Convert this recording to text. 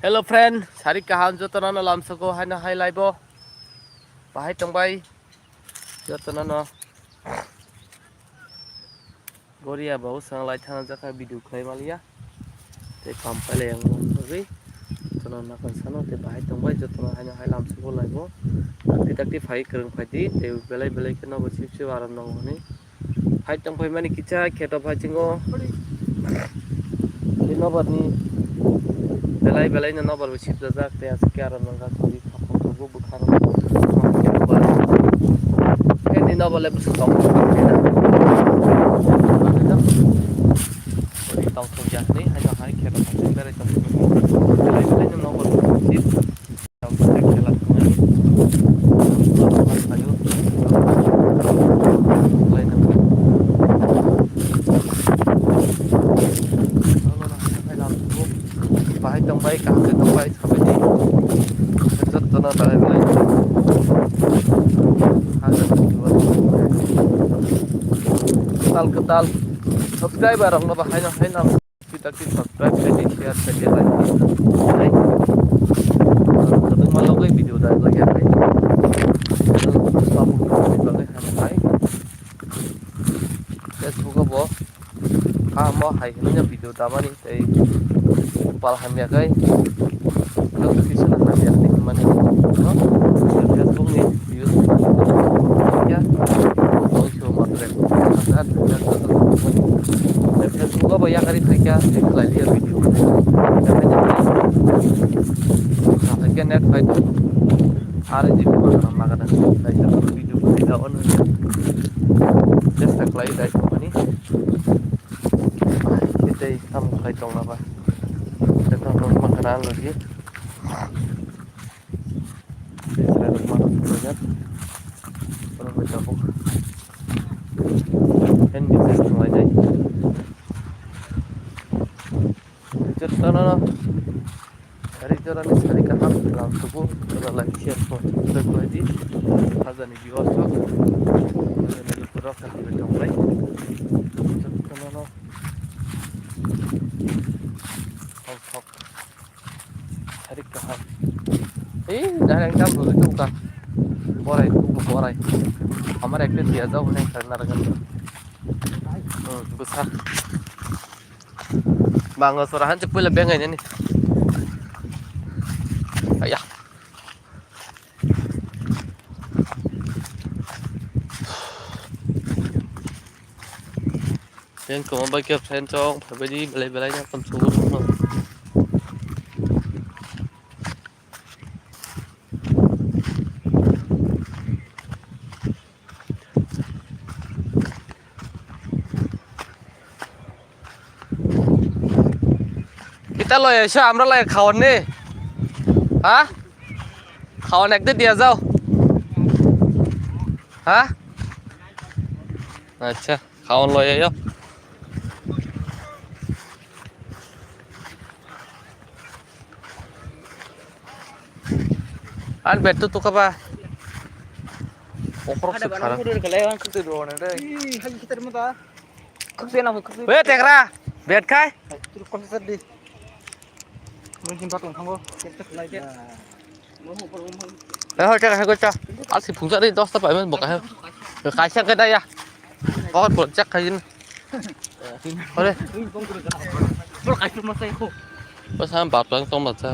Hello friend, sari kaham jotono no lamsoko haina highlighto. Bahai tongbai jotono no. Goria bau sang lai thang jaka video khlai malia. Te kampale yang ngori. Jotono na kan sano te bahai tongbai jotono haina hai lamsoko laibo. Takti phai kereng phai di te belai kena bosipsi waram nong honi. Hai tongbai mani kicha kheto phai jingo. Ino barni belai na nobar bosip jajak te aske aram nongga kori khapok bukhar. Ini nobar lebih suka tong tong jas ni hanya hari kira macam dari tong lain nomor sip tong kira kemana ayo lain nomor kalau nak sampai lampu bahai tong baik kah ke tong baik sampai di sejat tanah dari lain ada ketal subscriber orang apa hanya kita subscribe jadi share jadi like hai ketemu malam lagi video dah lagi hai selalu lagi hai Facebook apa mau hai ini video tamani tadi palham ya kai kalau kisah nak ya ni kemana Facebook ni views ya mau coba materi Facebook apa ya kali saya iklan dia video sampai ke net fight hari ini mana makan saya video tidak on just iklan dari company kita hitam kayak tong apa kita makanan lagi saya rumah banyak orang bercabuk kan bisa semuanya jotono dari jalan sari kaham dalam tubuh kalau like share subscribe di hazani viewers ini pura kasih berjumpa jotono hok sari kaham dah yang jam dulu itu kan borai हमारे एक दिन दिया जाओ उन्हें करना रखना besar bang surahan cepul lebih nggak ini ayah yang kamu bagi friend cong berbeda belai-belainya pensuruh kita lo ya sih amra lah kawan nih hah kawan ekde dia jauh hah acha kawan lo ya yo an betul tuh apa oprok sekarang weh tekra bed kai thôi chắc hay cho ăn xịt phúng đi đó sắp phải một cái rồi khai xem cái đây à có cuộn chắc hay thôi đây có sao bảo toàn trong mặt sao